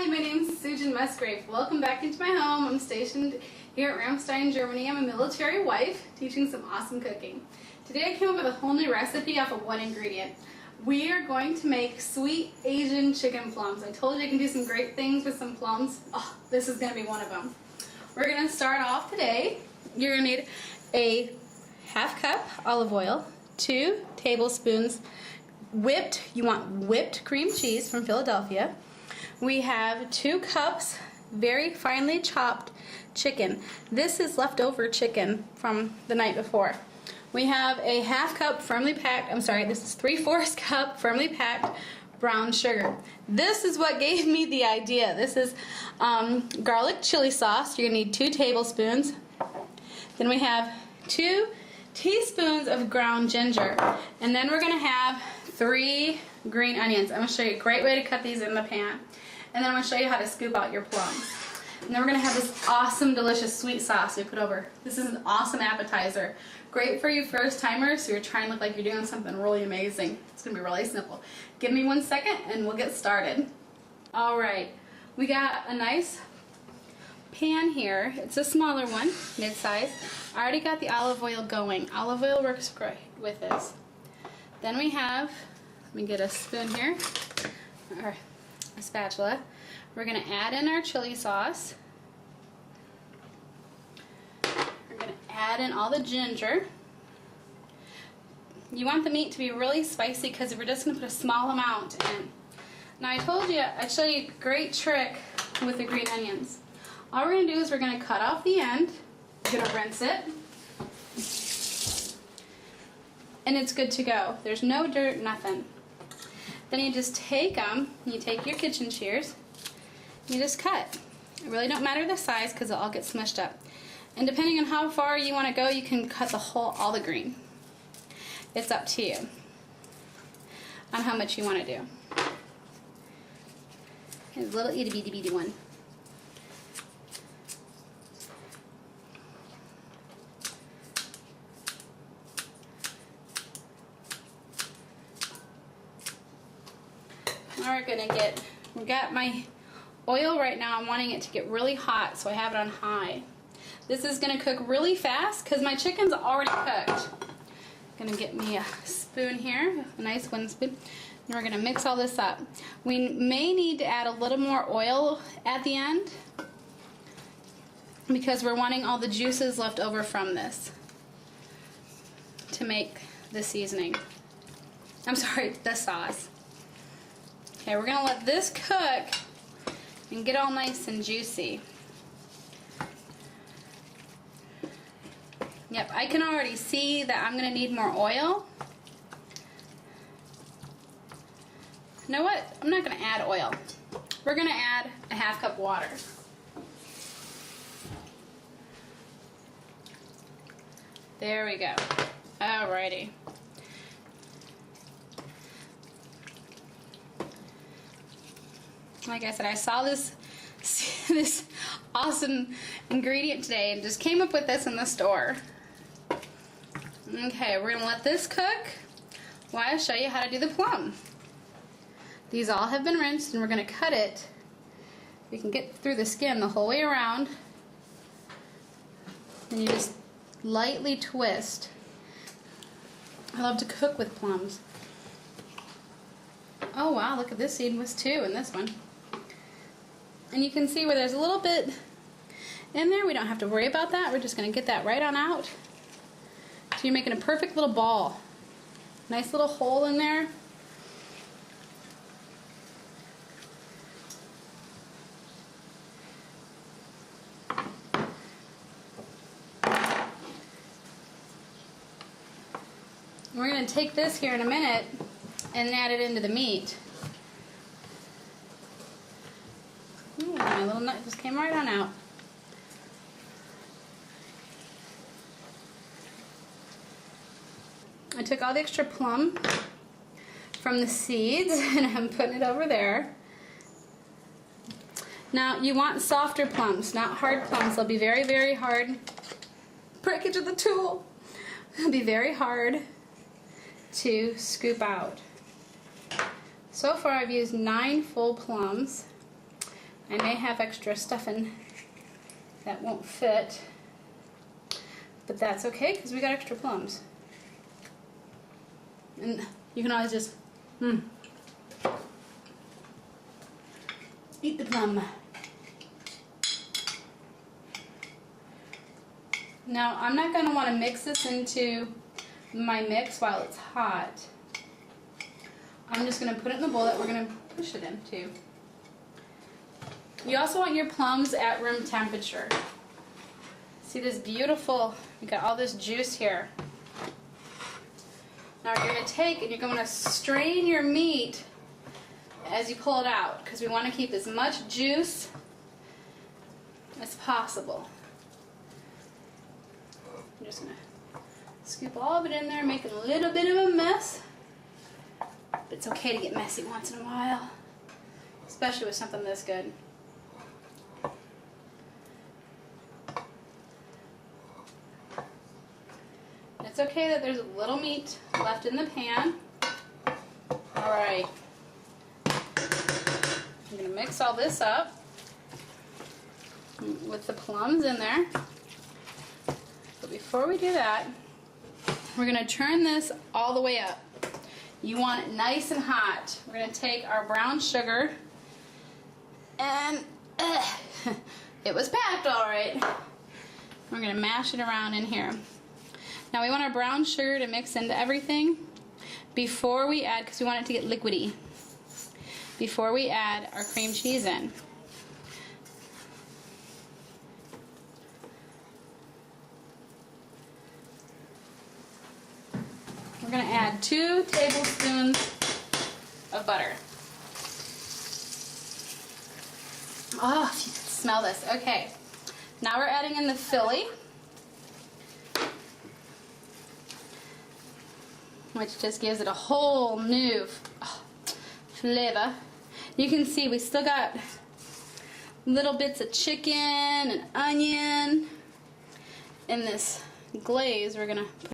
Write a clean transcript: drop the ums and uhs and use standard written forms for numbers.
Hi, my name is Susan Musgrave. Welcome back into my home. I'm stationed here at Ramstein, Germany. I'm a military wife teaching some awesome cooking. Today I came up with a whole new recipe off of one ingredient. We are going to make sweet Asian chicken plums. I told you I can do some great things with some plums. Oh, this is going to be one of them. We're going to start off today. You're going to need a half cup olive oil, 2 tablespoons you want whipped cream cheese from Philadelphia. We have 2 cups very finely chopped chicken. This is leftover chicken from the night before. We have a half cup firmly packed, this is 3/4 cup firmly packed brown sugar. This is what gave me the idea. This is garlic chili sauce. You're gonna need 2 tablespoons. Then we have 2 teaspoons of ground ginger. And then we're gonna have 3 green onions. I'm gonna show you a great way to cut these in the pan. And then I'm gonna show you how to scoop out your plums. And then we're gonna have this awesome, delicious sweet sauce we put over. This is an awesome appetizer. Great for you first timers who are trying to look like you're doing something really amazing. It's gonna be really simple. Give me 1 second and we'll get started. All right, we got a nice pan here. It's a smaller one, mid-size. I already got the olive oil going. Olive oil works great with this. Then we have, let me get a spoon here, or a spatula. We're going to add in our chili sauce. We're going to add in all the ginger. You want the meat to be really spicy because we're just going to put a small amount in. Now I told you, I'd show you a great trick with the green onions. All we're going to do is we're going to cut off the end. We're going to rinse it. And it's good to go. There's no dirt, nothing. Then you just take them, you take your kitchen shears, you just cut. It really don't matter the size because it'll all get smushed up. And depending on how far you want to go, you can cut all the green. It's up to you on how much you want to do. Here's a little itty bitty bitty one. We got my oil right now. I'm wanting it to get really hot, so I have it on high. This is going to cook really fast because my chicken's already cooked. I'm going to get me a spoon here, a nice wooden spoon, and we're going to mix all this up. We may need to add a little more oil at the end because we're wanting all the juices left over from this to make the seasoning. The sauce. Okay, we're going to let this cook and get all nice and juicy. Yep, I can already see that I'm going to need more oil. You know what? I'm not going to add oil. We're going to add a half cup water. There we go. Alrighty. Like I said, I saw this awesome ingredient today and just came up with this in the store. Okay, we're going to let this cook while I show you how to do the plum. These all have been rinsed and we're going to cut it. We can get through the skin the whole way around. And you just lightly twist. I love to cook with plums. Oh wow, look at this seed was 2 in this one. And you can see where there's a little bit in there. We don't have to worry about that. We're just going to get that right on out. So you're making a perfect little ball. Nice little hole in there. We're going to take this here in a minute and add it into the meat. Ooh, my little nut just came right on out. I took all the extra plum from the seeds and I'm putting it over there. Now you want softer plums, not hard plums. They'll be very, very hard. Breakage of the tool. They'll be very hard to scoop out. So far I've used 9 full plums. I may have extra stuffing that won't fit, but that's okay because we got extra plums. And you can always just eat the plum. Now I'm not going to want to mix this into my mix while it's hot. I'm just going to put it in the bowl that we're going to push it into. You also want your plums at room temperature. See this beautiful, you got all this juice here. Now you're going to take and you're going to strain your meat as you pull it out because we want to keep as much juice as possible. I'm just going to scoop all of it in there, making a little bit of a mess. But it's okay to get messy once in a while, especially with something this good. It's okay that there's a little meat left in the pan. Alright. I'm going to mix all this up with the plums in there. But before we do that, we're going to turn this all the way up. You want it nice and hot. We're going to take our brown sugar and it was packed alright. We're going to mash it around in here. Now we want our brown sugar to mix into everything before we add, because we want it to get liquidy, before we add our cream cheese in. We're going to add 2 tablespoons of butter. Oh, if you can smell this. Okay, now we're adding in the Philly, which just gives it a whole new flavor. You can see we still got little bits of chicken and onion in this glaze we're gonna put